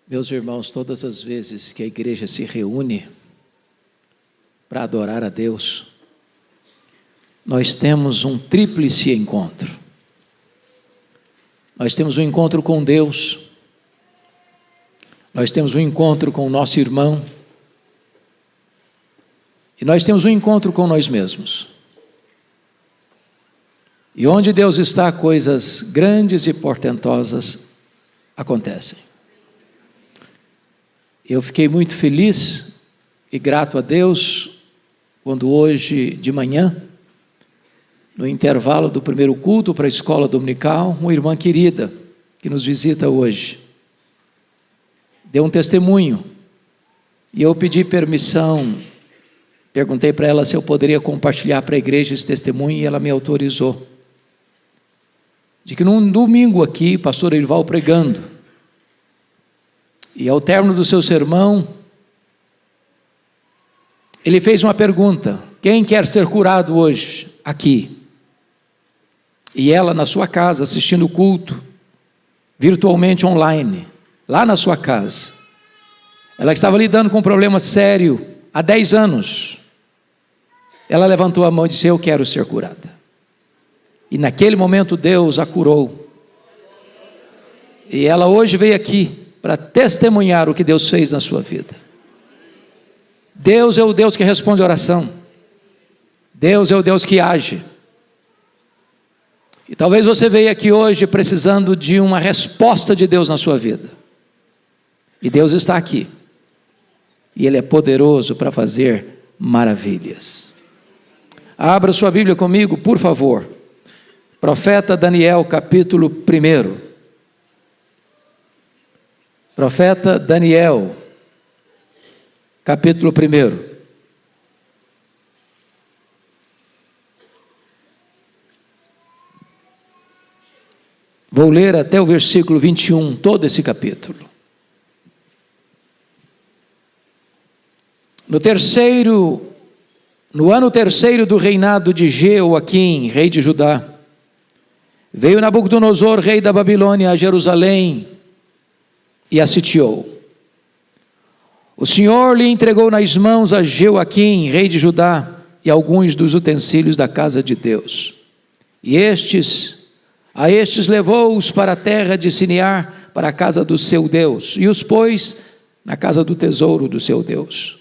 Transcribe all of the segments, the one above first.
Meus irmãos, todas as vezes que a igreja se reúne para adorar a Deus, nós temos um tríplice encontro. Nós temos um encontro com Deus, nós temos um encontro com o nosso irmão, e nós temos um encontro com nós mesmos. E onde Deus está, coisas grandes e portentosas acontecem. Eu fiquei muito feliz e grato a Deus quando hoje de manhã, no intervalo do primeiro culto para a escola dominical, uma irmã querida que nos visita hoje deu um testemunho e eu pedi permissão, perguntei para ela se eu poderia compartilhar para a igreja esse testemunho e ela me autorizou. De que num domingo aqui, pastor Erival pregando, e ao término do seu sermão, ele fez uma pergunta: quem quer ser curado hoje, aqui? E ela na sua casa, assistindo o culto, virtualmente online, lá na sua casa, ela estava lidando com um problema sério, há 10 anos, ela levantou a mão e disse: eu quero ser curada. E naquele momento Deus a curou. E ela hoje veio aqui para testemunhar o que Deus fez na sua vida. Deus é o Deus que responde a oração. Deus é o Deus que age. E talvez você veja aqui hoje precisando de uma resposta de Deus na sua vida. E Deus está aqui. E Ele é poderoso para fazer maravilhas. Abra sua Bíblia comigo, por favor. Profeta Daniel, capítulo 1. Profeta Daniel, capítulo 1. Vou ler até o versículo 21, todo esse capítulo. No ano terceiro do reinado de Jeoaquim, rei de Judá, veio Nabucodonosor, rei da Babilônia, a Jerusalém e a sitiou. O Senhor lhe entregou nas mãos a Jeoaquim, rei de Judá, e alguns dos utensílios da casa de Deus. E a estes levou-os para a terra de Sinear, para a casa do seu Deus, e os pôs na casa do tesouro do seu Deus.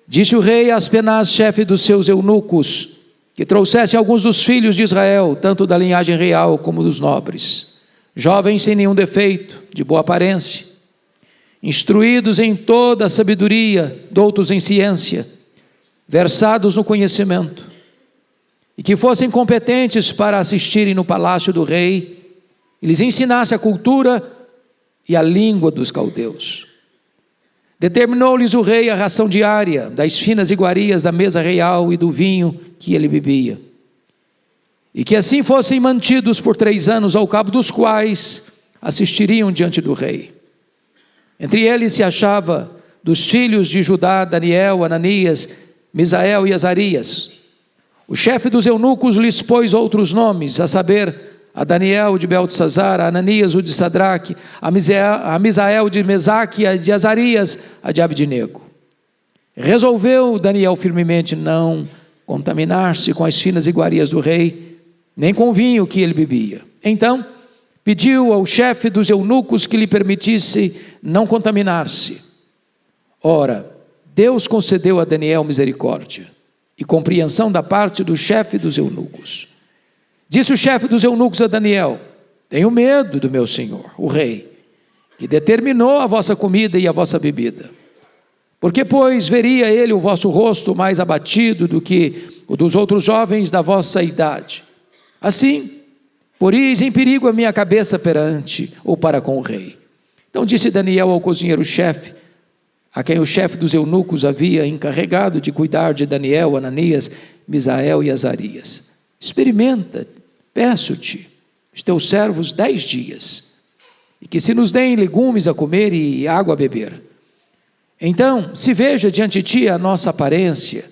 Disse o rei a Aspenaz, chefe dos seus eunucos, que trouxesse alguns dos filhos de Israel, tanto da linhagem real como dos nobres, jovens sem nenhum defeito, de boa aparência, instruídos em toda a sabedoria, doutos em ciência, versados no conhecimento, e que fossem competentes para assistirem no palácio do rei, e lhes ensinasse a cultura e a língua dos caldeus. Determinou-lhes o rei a ração diária, das finas iguarias da mesa real e do vinho que ele bebia, e que assim fossem mantidos por 3 anos, ao cabo dos quais assistiriam diante do rei. Entre eles se achava dos filhos de Judá, Daniel, Ananias, Misael e Azarias. O chefe dos eunucos lhes pôs outros nomes, a saber, a Daniel de Beltesazar, a Ananias o de Sadraque, a Misael de Mesaque, a de Azarias, a de Abdenego. Resolveu Daniel firmemente não contaminar-se com as finas iguarias do rei, nem com o vinho que ele bebia. Então pediu ao chefe dos eunucos que lhe permitisse não contaminar-se. Ora, Deus concedeu a Daniel misericórdia e compreensão da parte do chefe dos eunucos. Disse o chefe dos eunucos a Daniel: tenho medo do meu senhor, o rei, que determinou a vossa comida e a vossa bebida. Porque, pois, veria ele o vosso rosto mais abatido do que o dos outros jovens da vossa idade. Assim, poris em perigo a minha cabeça perante ou para com o rei. Então disse Daniel ao cozinheiro-chefe, a quem o chefe dos eunucos havia encarregado de cuidar de Daniel, Ananias, Misael e Azarias: experimenta, peço-te, os teus servos 10 dias, e que se nos deem legumes a comer e água a beber. Então se veja diante de ti a nossa aparência,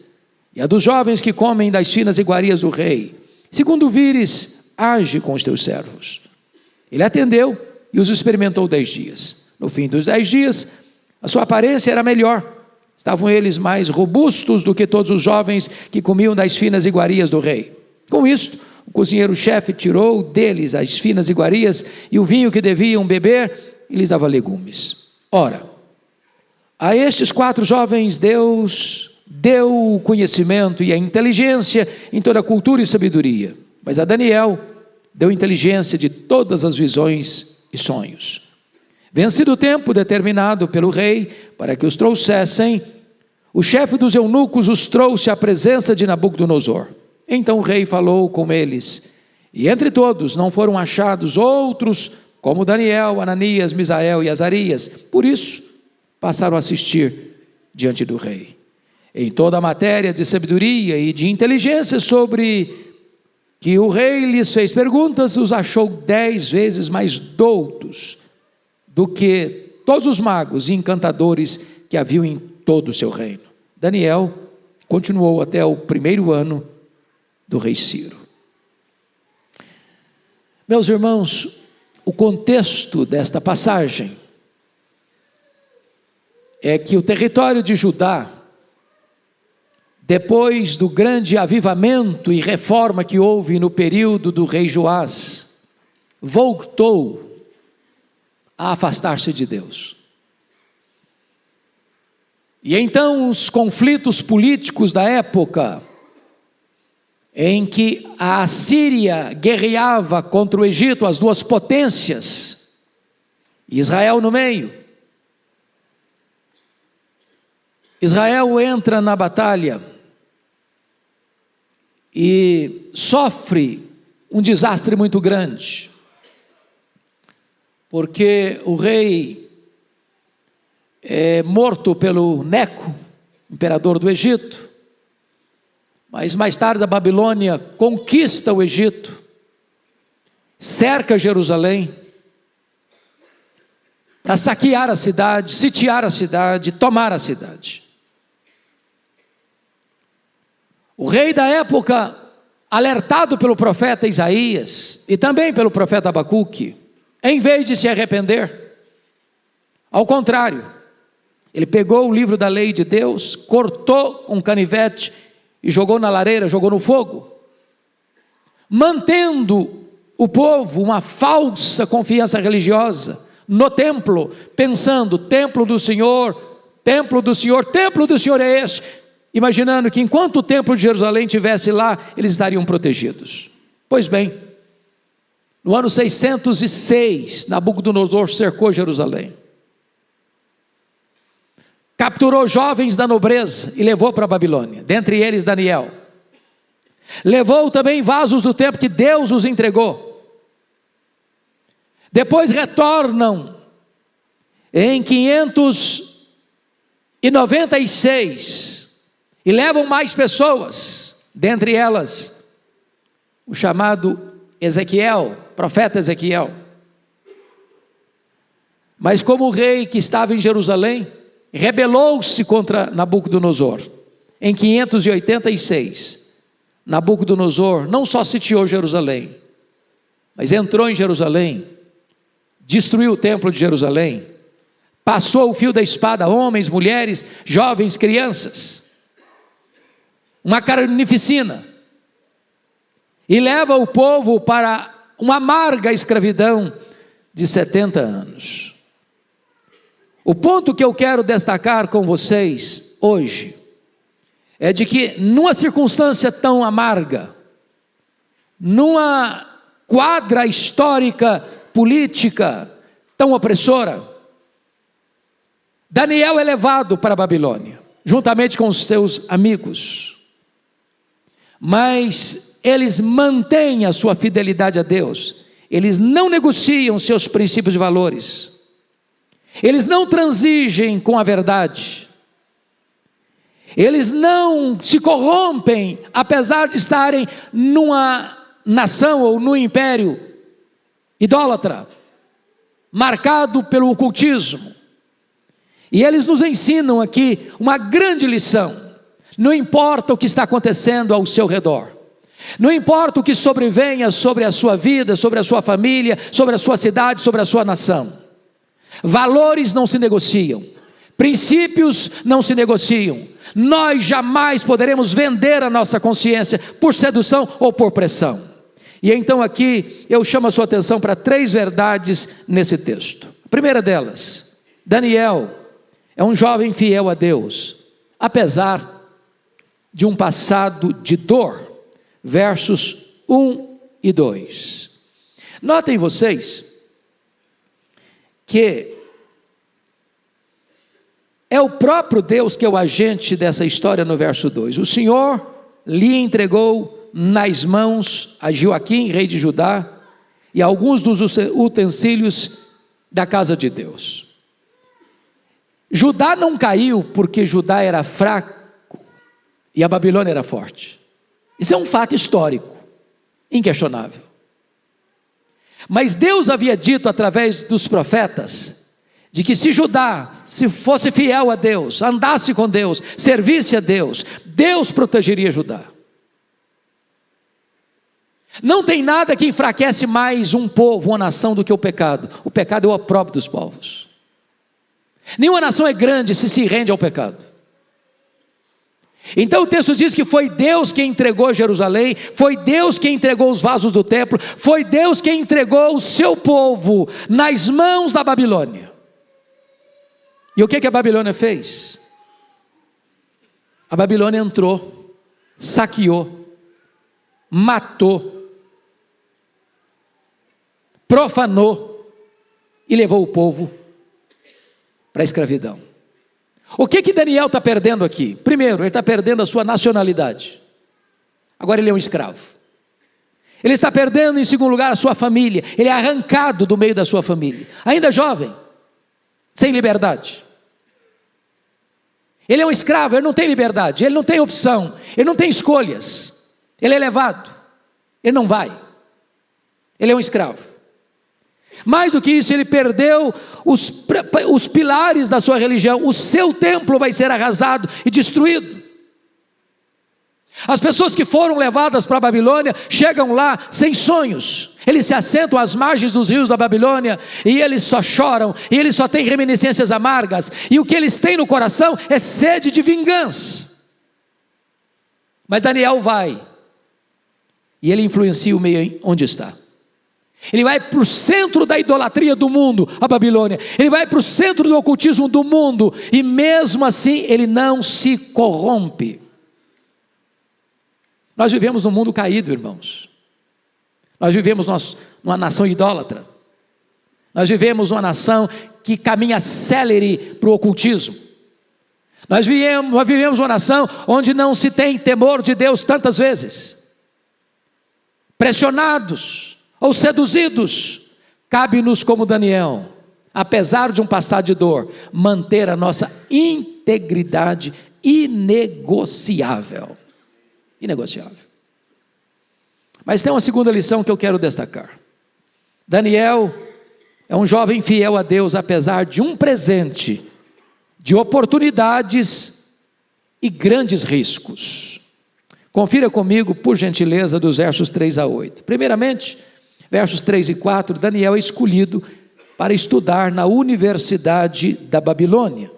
e a dos jovens que comem das finas iguarias do rei. Segundo vires, age com os teus servos. Ele atendeu e os experimentou 10 dias. No fim dos 10 dias, a sua aparência era melhor. Estavam eles mais robustos do que todos os jovens que comiam das finas iguarias do rei. Com isto, o cozinheiro-chefe tirou deles as finas iguarias e o vinho que deviam beber e lhes dava legumes. Ora, a estes 4 jovens Deus deu o conhecimento e a inteligência em toda a cultura e sabedoria. Mas a Daniel deu inteligência de todas as visões e sonhos. Vencido o tempo determinado pelo rei para que os trouxessem, o chefe dos eunucos os trouxe à presença de Nabucodonosor. Então o rei falou com eles, e entre todos não foram achados outros como Daniel, Ananias, Misael e Azarias. Por isso passaram a assistir diante do rei. Em toda a matéria de sabedoria e de inteligência sobre que o rei lhes fez perguntas, os achou 10 vezes mais doutos do que todos os magos e encantadores que haviam em todo o seu reino. Daniel continuou até o 1º ano do rei Ciro. Meus irmãos, o contexto desta passagem é que o território de Judá, depois do grande avivamento e reforma que houve no período do rei Joás, voltou a afastar-se de Deus. E então os conflitos políticos da época, em que a Assíria guerreava contra o Egito, as 2 potências, Israel no meio. Israel entra na batalha e sofre um desastre muito grande, porque o rei é morto pelo Neco, imperador do Egito, mas mais tarde a Babilônia conquista o Egito, cerca Jerusalém, para saquear a cidade, sitiar a cidade, tomar a cidade. O rei da época, alertado pelo profeta Isaías e também pelo profeta Abacuque, em vez de se arrepender, ao contrário, ele pegou o livro da lei de Deus, cortou com canivete e jogou na lareira, jogou no fogo, mantendo o povo uma falsa confiança religiosa no templo, pensando, templo do Senhor, templo do Senhor, templo do Senhor é este, imaginando que enquanto o templo de Jerusalém estivesse lá, eles estariam protegidos. Pois bem, no ano 606, Nabucodonosor cercou Jerusalém, capturou jovens da nobreza e levou para a Babilônia, dentre eles Daniel. Levou também vasos do templo que Deus os entregou. Depois retornam em 596 e levam mais pessoas, dentre elas o chamado Ezequiel, profeta Ezequiel. Mas como o rei que estava em Jerusalém rebelou-se contra Nabucodonosor, em 586, Nabucodonosor não só sitiou Jerusalém, mas entrou em Jerusalém, destruiu o templo de Jerusalém, passou o fio da espada a homens, mulheres, jovens, crianças, uma carnificina, e leva o povo para uma amarga escravidão de 70 anos. O ponto que eu quero destacar com vocês hoje é de que numa circunstância tão amarga, numa quadra histórica, política tão opressora, Daniel é levado para a Babilônia, juntamente com os seus amigos, mas eles mantêm a sua fidelidade a Deus, eles não negociam seus princípios e valores, eles não transigem com a verdade, eles não se corrompem, apesar de estarem numa nação ou num império idólatra, marcado pelo ocultismo. E eles nos ensinam aqui uma grande lição: não importa o que está acontecendo ao seu redor, não importa o que sobrevenha sobre a sua vida, sobre a sua família, sobre a sua cidade, sobre a sua nação, Valores não se negociam, princípios não se negociam. Nós jamais poderemos vender a nossa consciência por sedução ou por pressão. E então aqui eu chamo a sua atenção para 3 verdades nesse texto. A primeira delas, Daniel é um jovem fiel a Deus, apesar de um passado de dor. Versos 1 e 2. Notem vocês que é o próprio Deus que é o agente dessa história no verso 2. O Senhor lhe entregou nas mãos a Joaquim, rei de Judá, e alguns dos utensílios da casa de Deus. Judá não caiu porque Judá era fraco e a Babilônia era forte. Isso é um fato histórico, inquestionável. Mas Deus havia dito através dos profetas, de que se Judá, se fosse fiel a Deus, andasse com Deus, servisse a Deus, Deus protegeria Judá. Não tem nada que enfraquece mais um povo, uma nação, do que o pecado. O pecado é o opróbrio dos povos. Nenhuma nação é grande se rende ao pecado. Então o texto diz que foi Deus quem entregou Jerusalém, foi Deus quem entregou os vasos do templo, foi Deus quem entregou o seu povo nas mãos da Babilônia. E o que a Babilônia fez? A Babilônia entrou, saqueou, matou, profanou e levou o povo para a escravidão. O que Daniel está perdendo aqui? Primeiro, ele está perdendo a sua nacionalidade. Agora ele é um escravo. Ele está perdendo, em segundo lugar, a sua família. Ele é arrancado do meio da sua família. Ainda jovem, sem liberdade. Ele é um escravo, ele não tem liberdade, ele não tem opção, ele não tem escolhas. Ele é levado, ele não vai. Ele é um escravo. Mais do que isso, ele perdeu os pilares da sua religião. O seu templo vai ser arrasado e destruído. As pessoas que foram levadas para a Babilônia chegam lá sem sonhos. Eles se assentam às margens dos rios da Babilônia e eles só choram, e eles só têm reminiscências amargas, e o que eles têm no coração é sede de vingança. Mas Daniel vai, e ele influencia o meio onde está. Ele vai para o centro da idolatria do mundo, a Babilônia. Ele vai para o centro do ocultismo do mundo, e mesmo assim ele não se corrompe. Nós vivemos num mundo caído, irmãos. Nós vivemos numa nação idólatra. Nós vivemos numa nação que caminha célere para o ocultismo. Nós vivemos uma nação onde não se tem temor de Deus tantas vezes. Pressionados ou seduzidos, cabe-nos como Daniel, apesar de um passado de dor, manter a nossa integridade inegociável. Inegociável. Mas tem uma segunda lição que eu quero destacar. Daniel é um jovem fiel a Deus, apesar de um presente de oportunidades e grandes riscos. Confira comigo, por gentileza, dos versos 3 a 8. Primeiramente, versos 3 e 4, Daniel é escolhido para estudar na Universidade da Babilônia.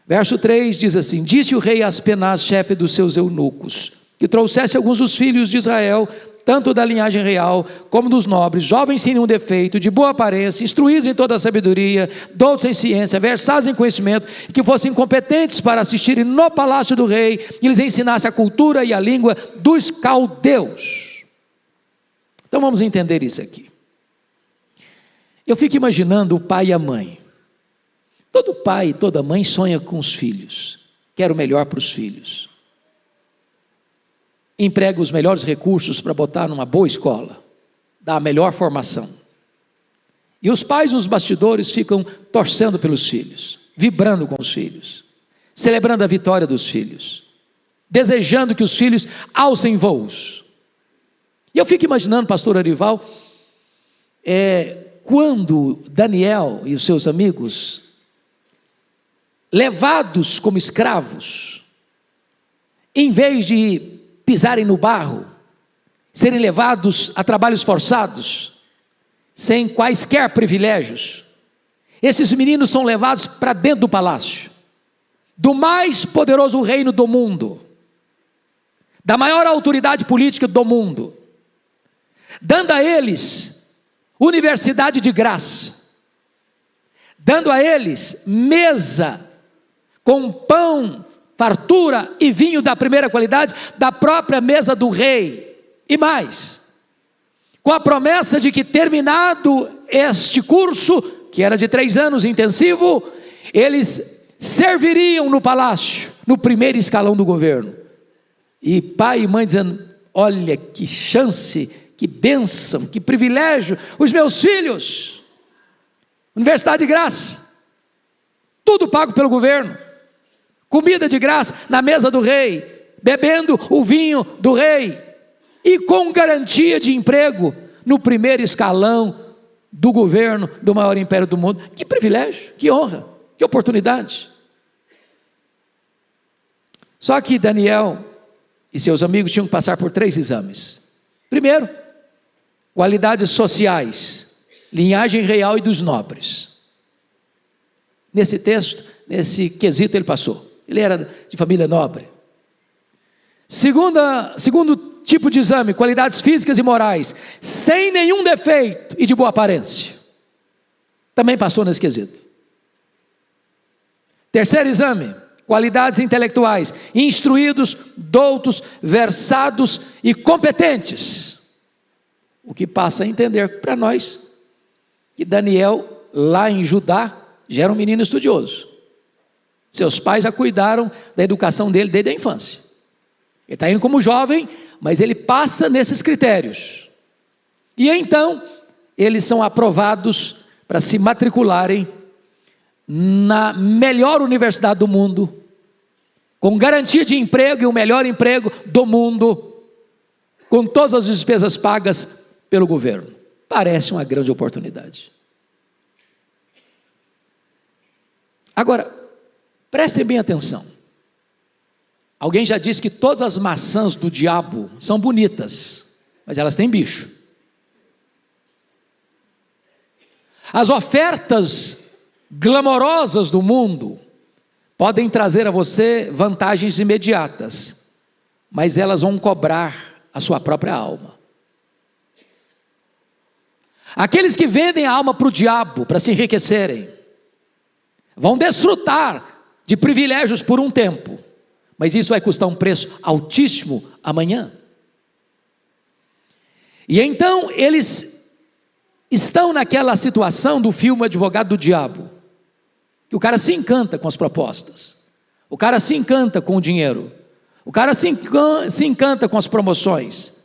Verso 3 diz assim: disse o rei Aspenaz, chefe dos seus eunucos, que trouxesse alguns dos filhos de Israel, tanto da linhagem real como dos nobres, jovens sem nenhum defeito, de boa aparência, instruídos em toda a sabedoria, doutos em ciência, versados em conhecimento, e que fossem competentes para assistirem no palácio do rei, e lhes ensinasse a cultura e a língua dos caldeus. Então vamos entender isso aqui. Eu fico imaginando o pai e a mãe. Todo pai e toda mãe sonha com os filhos, quer o melhor para os filhos, emprega os melhores recursos para botar numa boa escola, dá a melhor formação, e os pais nos bastidores ficam torcendo pelos filhos, vibrando com os filhos, celebrando a vitória dos filhos, desejando que os filhos alcem voos. E eu fico imaginando, pastor Arival, quando Daniel e os seus amigos, levados como escravos, em vez de pisarem no barro, serem levados a trabalhos forçados, sem quaisquer privilégios, esses meninos são levados para dentro do palácio, do mais poderoso reino do mundo, da maior autoridade política do mundo, dando a eles universidade de graça, dando a eles mesa com pão, fartura e vinho da primeira qualidade, da própria mesa do rei, e mais, com a promessa de que terminado este curso, que era de 3 anos intensivo, eles serviriam no palácio, no primeiro escalão do governo. E pai e mãe dizendo: olha que chance, que bênção, que privilégio, os meus filhos, universidade de graça, tudo pago pelo governo, comida de graça na mesa do rei, bebendo o vinho do rei, e com garantia de emprego no primeiro escalão do governo do maior império do mundo. Que privilégio, que honra, que oportunidade. Só que Daniel e seus amigos tinham que passar por 3 exames. Primeiro, qualidades sociais, linhagem real e dos nobres. Nesse texto, nesse quesito ele passou. Ele era de família nobre. Segundo tipo de exame, qualidades físicas e morais, sem nenhum defeito e de boa aparência. Também passou nesse quesito. Terceiro exame, qualidades intelectuais, instruídos, doutos, versados e competentes. O que passa a entender para nós que Daniel, lá em Judá, já era um menino estudioso. Seus pais já cuidaram da educação dele desde a infância. Ele está indo como jovem, mas ele passa nesses critérios. E então, eles são aprovados para se matricularem na melhor universidade do mundo, com garantia de emprego e o melhor emprego do mundo, com todas as despesas pagas pelo governo. Parece uma grande oportunidade. Agora, prestem bem atenção. Alguém já disse que todas as maçãs do diabo são bonitas, mas elas têm bicho. As ofertas glamorosas do mundo podem trazer a você vantagens imediatas, mas elas vão cobrar a sua própria alma. Aqueles que vendem a alma para o diabo, para se enriquecerem, vão desfrutar de privilégios por um tempo, mas isso vai custar um preço altíssimo amanhã. E então eles estão naquela situação do filme Advogado do Diabo, que o cara se encanta com as propostas, o cara se encanta com o dinheiro, o cara se encanta com as promoções,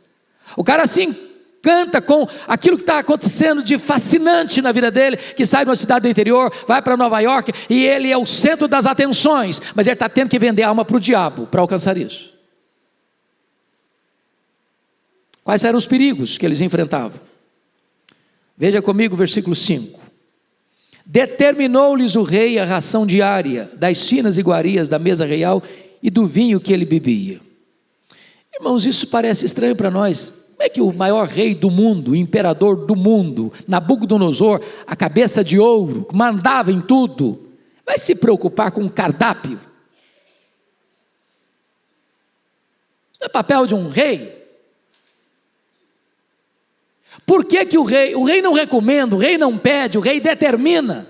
o cara se encanta com aquilo que está acontecendo de fascinante na vida dele, que sai de uma cidade do interior, vai para Nova York, e ele é o centro das atenções, mas ele está tendo que vender a alma para o diabo, para alcançar isso. Quais eram os perigos que eles enfrentavam? Veja comigo o versículo 5. Determinou-lhes o rei a ração diária, das finas iguarias da mesa real, e do vinho que ele bebia. Irmãos, isso parece estranho para nós. Como é que o maior rei do mundo, o imperador do mundo, Nabucodonosor, a cabeça de ouro, que mandava em tudo, vai se preocupar com um cardápio? Isso não é papel de um rei? Por que o rei não recomenda, o rei não pede, o rei determina?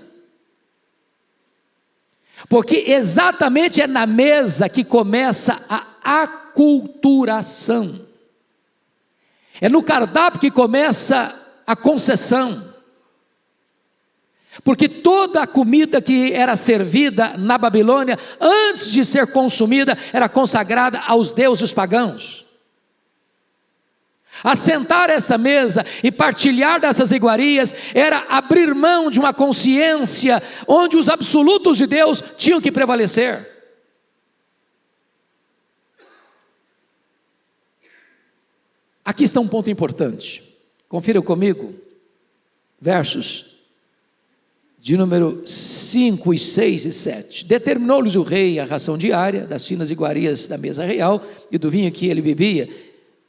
Porque exatamente é na mesa que começa a aculturação. É no cardápio que começa a concessão. Porque toda a comida que era servida na Babilônia, antes de ser consumida, era consagrada aos deuses pagãos. Assentar essa mesa e partilhar dessas iguarias era abrir mão de uma consciência onde os absolutos de Deus tinham que prevalecer. Aqui está um ponto importante. Confira comigo, versos de número 5, 6 e 7. Determinou-lhes o rei a ração diária das finas iguarias da mesa real e do vinho que ele bebia,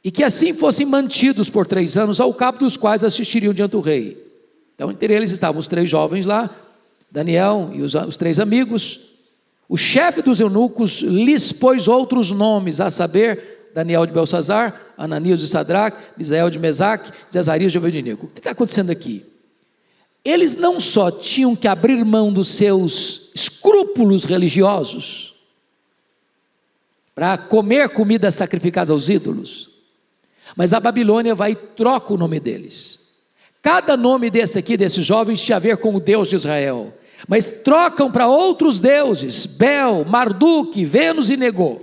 e que assim fossem mantidos por 3 anos, ao cabo dos quais assistiriam diante do rei. Então, entre eles estavam os 3 jovens lá, Daniel e os 3 amigos, o chefe dos eunucos lhes pôs outros nomes, a saber, Daniel de Belsazar, Ananias de Sadraque, Misael de Mesaque, Azarias de Abednego. O que está acontecendo aqui? Eles não só tinham que abrir mão dos seus escrúpulos religiosos, para comer comidas sacrificadas aos ídolos, mas a Babilônia vai e troca o nome deles. Cada nome desses jovens tinha a ver com o Deus de Israel, mas trocam para outros deuses, Bel, Marduk, Vênus e Negô.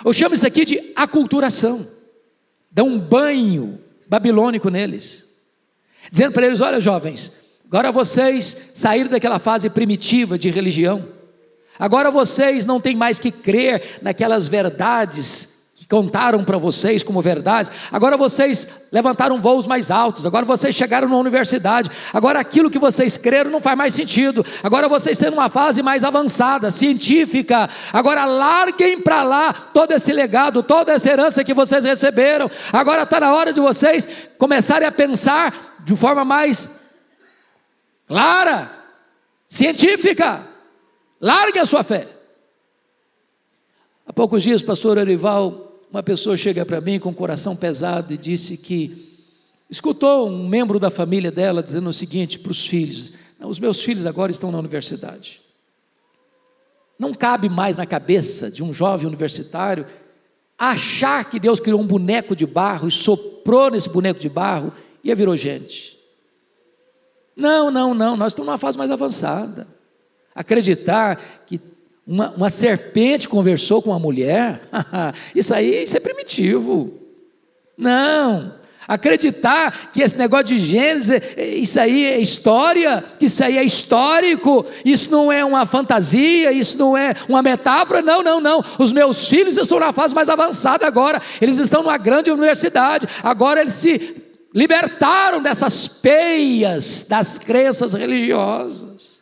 Eu chamo isso aqui de aculturação. Dá um banho babilônico neles, dizendo para eles: olha, jovens, agora vocês saíram daquela fase primitiva de religião, agora vocês não têm mais que crer naquelas verdades que contaram para vocês como verdades, agora vocês levantaram voos mais altos, agora vocês chegaram na universidade, agora aquilo que vocês creram não faz mais sentido, agora vocês têm uma fase mais avançada, científica, agora larguem para lá todo esse legado, toda essa herança que vocês receberam, agora está na hora de vocês começarem a pensar de forma mais clara, científica, larguem a sua fé. Há poucos dias, pastor Arival, uma pessoa chega para mim com o coração pesado e disse que escutou um membro da família dela dizendo o seguinte para os filhos: não, os meus filhos agora estão na universidade. Não cabe mais na cabeça de um jovem universitário achar que Deus criou um boneco de barro e soprou nesse boneco de barro e virou gente. Não, nós estamos numa fase mais avançada. Acreditar que uma serpente conversou com uma mulher, isso é primitivo. Não, acreditar que esse negócio de Gênesis, isso aí é história, que isso aí é histórico, isso não é uma fantasia, isso não é uma metáfora, não, os meus filhos estão na fase mais avançada agora, eles estão numa grande universidade, agora eles se libertaram dessas peias das crenças religiosas.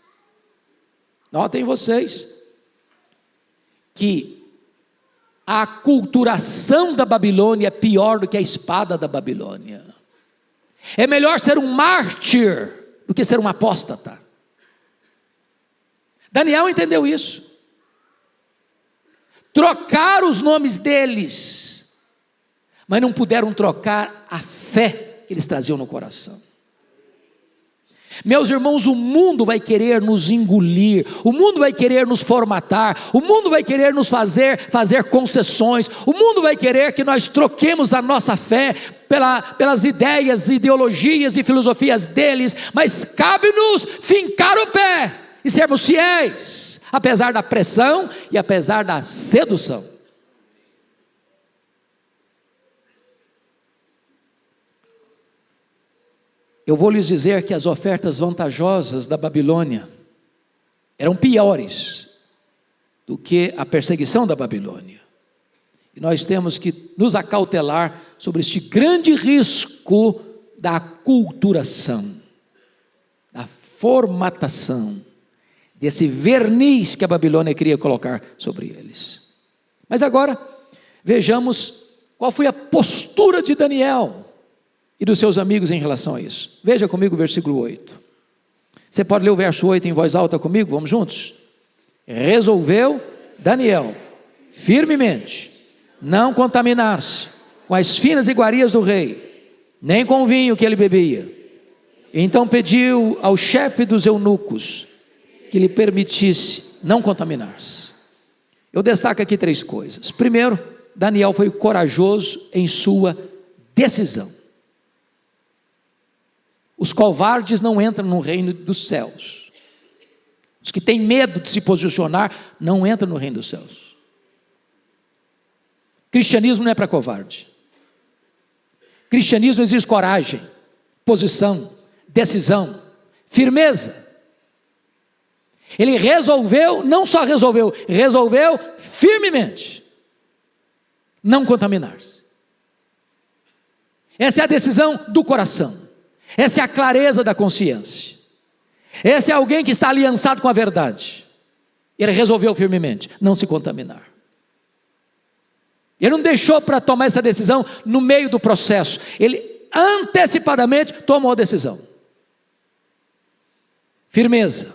Notem vocês que a aculturação da Babilônia é pior do que a espada da Babilônia. É melhor ser um mártir do que ser um apóstata. Daniel entendeu isso. Trocaram os nomes deles, mas não puderam trocar a fé que eles traziam no coração. Meus irmãos, o mundo vai querer nos engolir, o mundo vai querer nos formatar, o mundo vai querer nos fazer concessões, o mundo vai querer que nós troquemos a nossa fé pelas ideias, ideologias e filosofias deles, mas cabe-nos fincar o pé e sermos fiéis, apesar da pressão e apesar da sedução. Eu vou lhes dizer que as ofertas vantajosas da Babilônia eram piores do que a perseguição da Babilônia. E nós temos que nos acautelar sobre este grande risco da aculturação, da formatação, desse verniz que a Babilônia queria colocar sobre eles. Mas agora, vejamos qual foi a postura de Daniel e dos seus amigos em relação a isso. Veja comigo o versículo 8. Você pode ler o verso 8 em voz alta comigo? Vamos juntos? Resolveu Daniel firmemente não contaminar-se com as finas iguarias do rei, nem com o vinho que ele bebia. Então pediu ao chefe dos eunucos que lhe permitisse não contaminar-se. Eu destaco aqui 3 coisas. Primeiro, Daniel foi corajoso em sua decisão. Os covardes não entram no reino dos céus. Os que têm medo de se posicionar não entram no reino dos céus. Cristianismo não é para covarde. Cristianismo exige coragem, posição, decisão, firmeza. Ele resolveu, não só resolveu firmemente não contaminar-se. Essa é a decisão do coração. Essa é a clareza da consciência. Esse é alguém que está aliançado com a verdade. Ele resolveu firmemente não se contaminar. Ele não deixou para tomar essa decisão no meio do processo. Ele antecipadamente tomou a decisão. firmeza,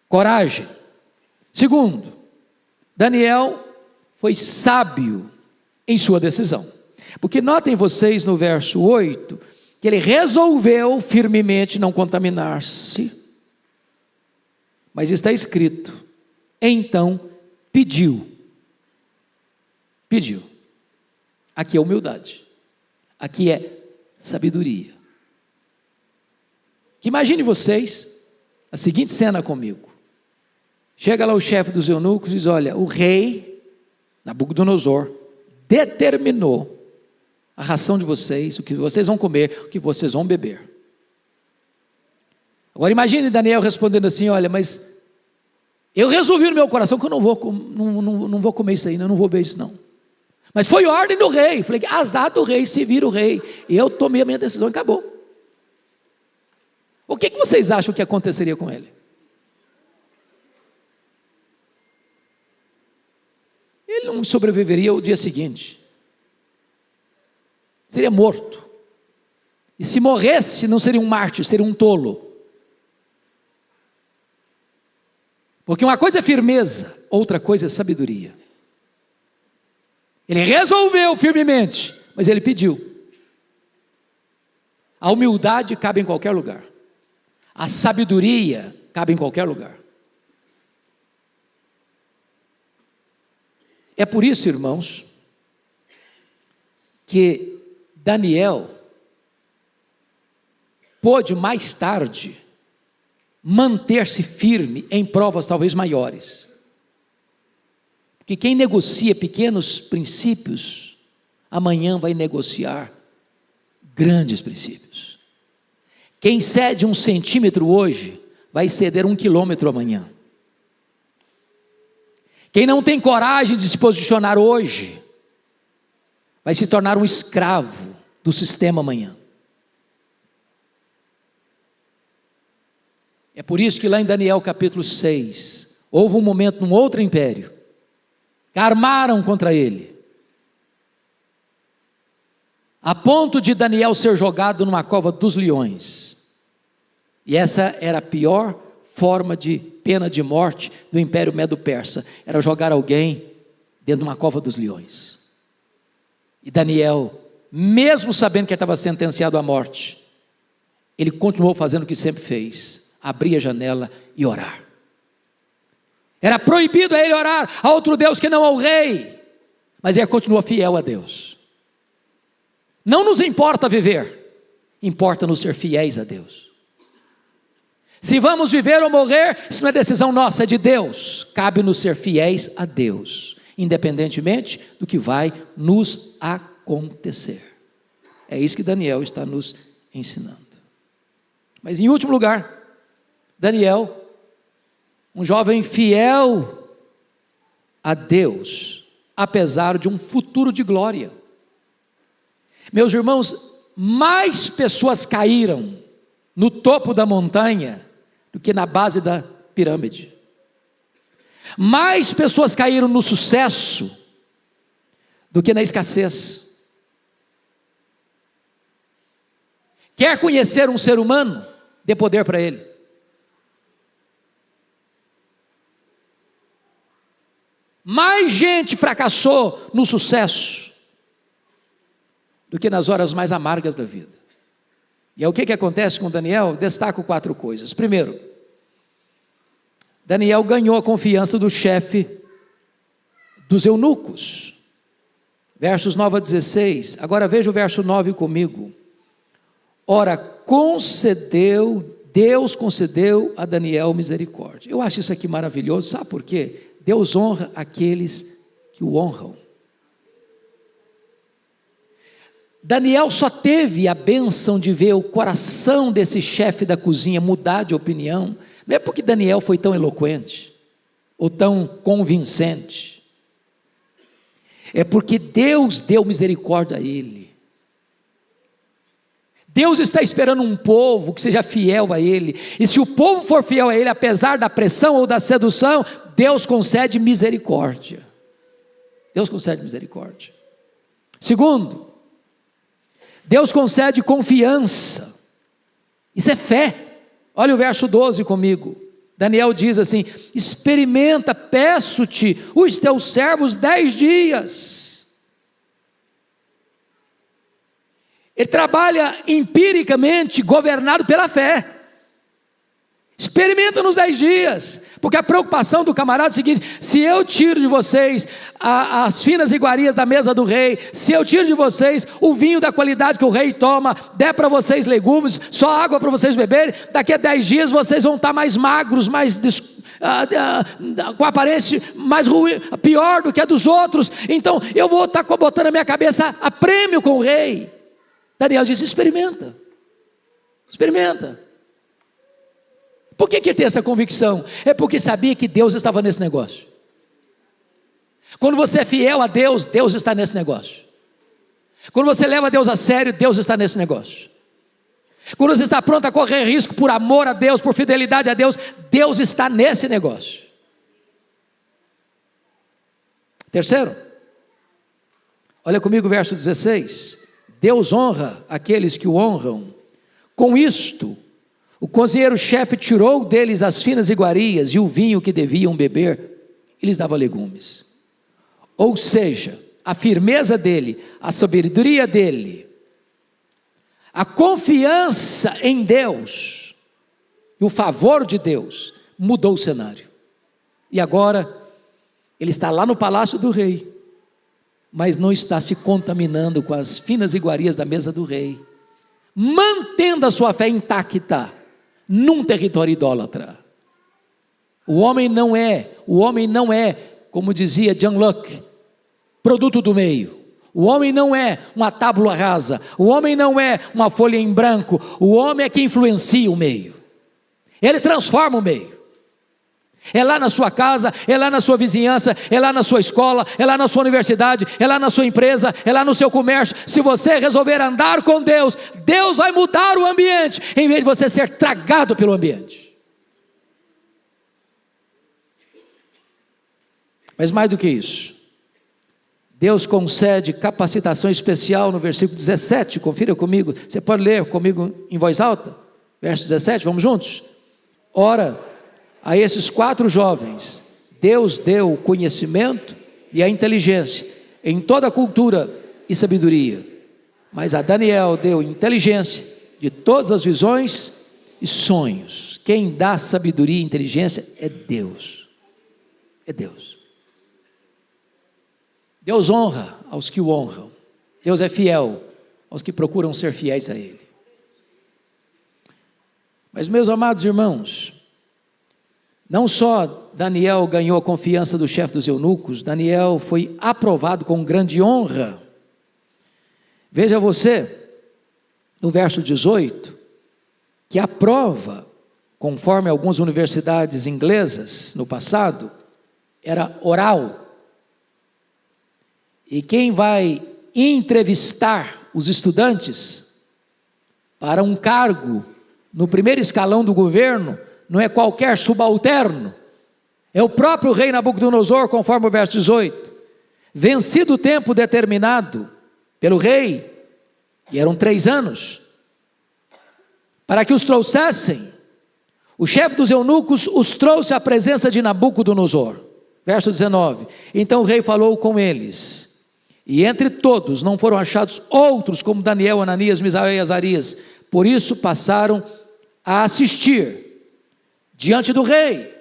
coragem. Segundo, Daniel foi sábio em sua decisão. Porque notem vocês no verso 8, que ele resolveu firmemente não contaminar-se. Mas está escrito, então pediu. Aqui é humildade. Aqui é sabedoria. Que imagine vocês a seguinte cena comigo. Chega lá o chefe dos eunucos e diz: olha, o rei Nabucodonosor determinou a ração de vocês, o que vocês vão comer, o que vocês vão beber. Agora imagine Daniel respondendo assim: olha, mas eu resolvi no meu coração que eu não vou comer isso aí, não vou beber isso não. Mas foi ordem do rei. Falei, azar do rei, se vira o rei. Eu tomei a minha decisão e acabou. O que vocês acham que aconteceria com ele? Ele não sobreviveria ao dia seguinte. Seria morto. E se morresse, não seria um mártir, seria um tolo. Porque uma coisa é firmeza, outra coisa é sabedoria. Ele resolveu firmemente, mas ele pediu. A humildade cabe em qualquer lugar. A sabedoria cabe em qualquer lugar. É por isso, irmãos, que Daniel pôde mais tarde manter-se firme em provas talvez maiores. Porque quem negocia pequenos princípios, amanhã vai negociar grandes princípios. Quem cede 1 centímetro hoje, vai ceder 1 quilômetro amanhã. Quem não tem coragem de se posicionar hoje, vai se tornar um escravo do sistema amanhã. É por isso que lá em Daniel capítulo 6, houve um momento num outro império, que armaram contra ele, a ponto de Daniel ser jogado numa cova dos leões. E essa era a pior forma de pena de morte do Império Medo-Persa, era jogar alguém dentro de uma cova dos leões. E Daniel, mesmo sabendo que ele estava sentenciado à morte, ele continuou fazendo o que sempre fez: abrir a janela e orar. Era proibido a ele orar a outro Deus que não ao rei, mas ele continua fiel a Deus. Não nos importa viver, importa-nos ser fiéis a Deus. Se vamos viver ou morrer, isso não é decisão nossa, é de Deus. Cabe-nos ser fiéis a Deus, independentemente do que vai nos acontecer. É isso que Daniel está nos ensinando. Mas em último lugar, Daniel, um jovem fiel a Deus, apesar de um futuro de glória. Meus irmãos, mais pessoas caíram no topo da montanha do que na base da pirâmide. Mais pessoas caíram no sucesso do que na escassez. Quer conhecer um ser humano? Dê poder para ele. Mais gente fracassou no sucesso do que nas horas mais amargas da vida. E é o que acontece com Daniel? Destaco 4 coisas. Primeiro, Daniel ganhou a confiança do chefe dos eunucos. Versos 9 a 16. Agora veja o verso 9 comigo. Ora, Deus concedeu a Daniel misericórdia. Eu acho isso aqui maravilhoso, sabe por quê? Deus honra aqueles que o honram. Daniel só teve a bênção de ver o coração desse chefe da cozinha mudar de opinião, não é porque Daniel foi tão eloquente, ou tão convincente, é porque Deus deu misericórdia a ele. Deus está esperando um povo que seja fiel a ele, e se o povo for fiel a ele, apesar da pressão ou da sedução, Deus concede misericórdia. Deus concede misericórdia. Segundo, Deus concede confiança. Isso é fé. Olha o verso 12 comigo. Daniel diz assim: experimenta, peço-te, os teus servos 10 dias. Ele trabalha empiricamente, governado pela fé. Experimenta nos 10 dias, porque a preocupação do camarada é o seguinte: se eu tiro de vocês as finas iguarias da mesa do rei, se eu tiro de vocês o vinho da qualidade que o rei toma, der para vocês legumes, só água para vocês beberem, daqui a 10 dias vocês vão estar mais magros, com aparência mais ruim, pior do que a dos outros, então eu vou estar botando na minha cabeça a prêmio com o rei. Daniel disse: experimenta. Por que ele tem essa convicção? É porque sabia que Deus estava nesse negócio. Quando você é fiel a Deus, Deus está nesse negócio. Quando você leva Deus a sério, Deus está nesse negócio. Quando você está pronto a correr risco por amor a Deus, por fidelidade a Deus, Deus está nesse negócio. Terceiro, olha comigo o verso 16. Deus honra aqueles que o honram. Com isto, o cozinheiro-chefe tirou deles as finas iguarias e o vinho que deviam beber, e lhes dava legumes. Ou seja, a firmeza dele, a sabedoria dele, a confiança em Deus e o favor de Deus mudou o cenário. E agora ele está lá no palácio do rei, mas não está se contaminando com as finas iguarias da mesa do rei, mantendo a sua fé intacta num território idólatra. O homem não é, como dizia John Locke, produto do meio. O homem não é uma tábula rasa, o homem não é uma folha em branco, o homem é que influencia o meio, ele transforma o meio. É lá na sua casa, é lá na sua vizinhança, é lá na sua escola, é lá na sua universidade, é lá na sua empresa, é lá no seu comércio. Se você resolver andar com Deus, Deus vai mudar o ambiente, em vez de você ser tragado pelo ambiente. Mas mais do que isso, Deus concede capacitação especial no versículo 17, confira comigo, você pode ler comigo em voz alta, verso 17, vamos juntos? Ora, a esses 4 jovens, Deus deu o conhecimento e a inteligência em toda a cultura e sabedoria, mas a Daniel deu inteligência de todas as visões e sonhos. Quem dá sabedoria e inteligência é Deus. É Deus. Deus honra aos que o honram. Deus é fiel aos que procuram ser fiéis a Ele. Mas, meus amados irmãos, não só Daniel ganhou a confiança do chefe dos eunucos, Daniel foi aprovado com grande honra. Veja você, no verso 18, que a prova, conforme algumas universidades inglesas no passado, era oral. E quem vai entrevistar os estudantes para um cargo no primeiro escalão do governo, não é qualquer subalterno, é o próprio rei Nabucodonosor, conforme o verso 18. Vencido o tempo determinado pelo rei, e eram 3 anos, para que os trouxessem, o chefe dos eunucos os trouxe à presença de Nabucodonosor. Verso 19, então o rei falou com eles, e entre todos não foram achados outros como Daniel, Ananias, Misael e Azarias, por isso passaram a assistir diante do rei.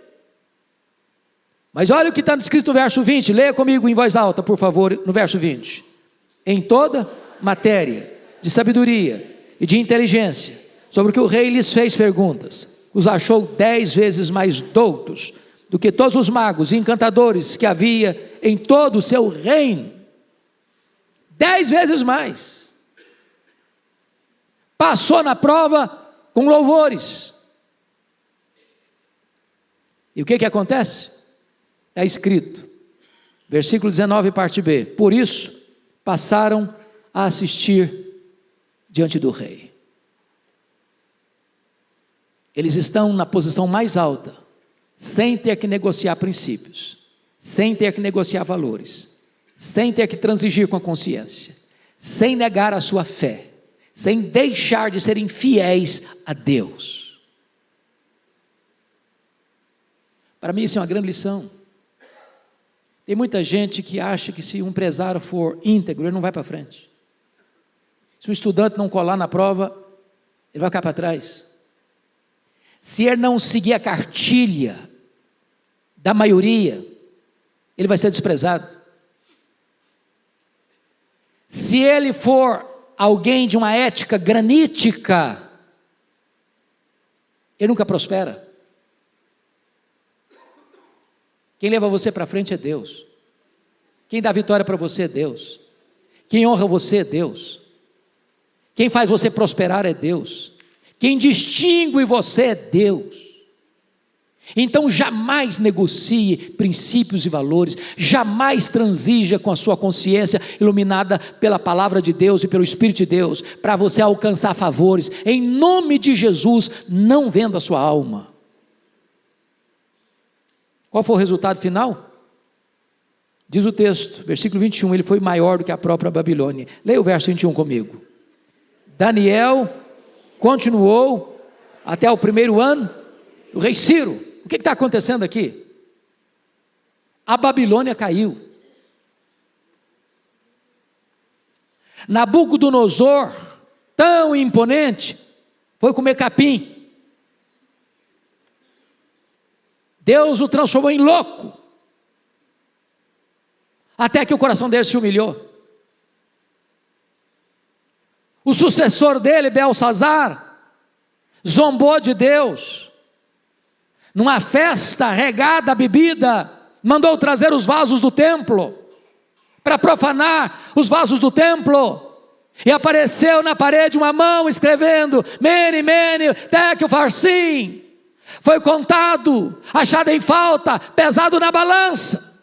Mas olha o que está escrito no verso 20, leia comigo em voz alta, por favor, no verso 20. Em toda matéria de sabedoria e de inteligência, sobre o que o rei lhes fez perguntas, os achou 10 vezes mais doutos do que todos os magos e encantadores que havia em todo o seu reino. 10 vezes mais. Passou na prova com louvores. E o que acontece? Está escrito, versículo 19, parte B, por isso passaram a assistir diante do rei. Eles estão na posição mais alta, sem ter que negociar princípios, sem ter que negociar valores, sem ter que transigir com a consciência, sem negar a sua fé, sem deixar de serem fiéis a Deus. Para mim isso é uma grande lição. Tem muita gente que acha que se um empresário for íntegro, ele não vai para frente. Se um estudante não colar na prova, ele vai ficar para trás. Se ele não seguir a cartilha da maioria, ele vai ser desprezado. Se ele for alguém de uma ética granítica, ele nunca prospera. Quem leva você para frente é Deus. Quem dá vitória para você é Deus. Quem honra você é Deus. Quem faz você prosperar é Deus. Quem distingue você é Deus. Então jamais negocie princípios e valores, jamais transija com a sua consciência iluminada pela palavra de Deus e pelo Espírito de Deus, para você alcançar favores. Em nome de Jesus, não venda a sua alma. Qual foi o resultado final? Diz o texto, versículo 21, ele foi maior do que a própria Babilônia. Leia o verso 21 comigo. Daniel continuou até o primeiro ano do rei Ciro. O que está acontecendo aqui? A Babilônia caiu. Nabucodonosor, tão imponente, foi comer capim. Deus o transformou em louco, até que o coração dele se humilhou. O sucessor dele, Belsazar, zombou de Deus, numa festa regada a bebida, mandou trazer os vasos do templo, para profanar os vasos do templo, e apareceu na parede uma mão escrevendo, Mene, Mene, Tekel, Farsim. Foi contado, achado em falta, pesado na balança.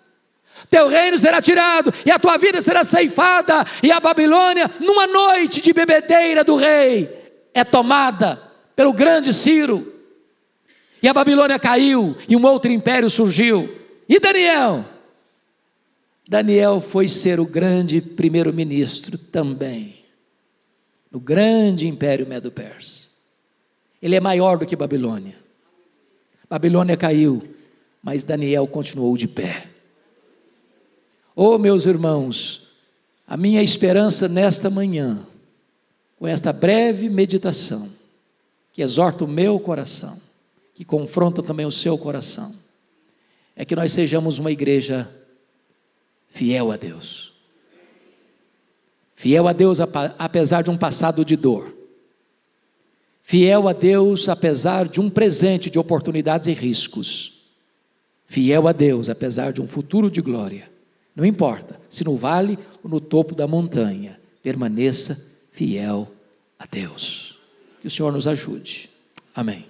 Teu reino será tirado, e a tua vida será ceifada, e a Babilônia, numa noite de bebedeira do rei, é tomada pelo grande Ciro. E a Babilônia caiu, e um outro império surgiu. E Daniel? Daniel foi ser o grande primeiro-ministro também, no grande império Medo-Persa. Ele é maior do que Babilônia. Babilônia caiu, mas Daniel continuou de pé. Oh, meus irmãos, a minha esperança nesta manhã, com esta breve meditação, que exorta o meu coração, que confronta também o seu coração, é que nós sejamos uma igreja fiel a Deus. Fiel a Deus apesar de um passado de dor. Fiel a Deus apesar de um presente de oportunidades e riscos. Fiel a Deus apesar de um futuro de glória. Não importa se no vale ou no topo da montanha, permaneça fiel a Deus. Que o Senhor nos ajude. Amém.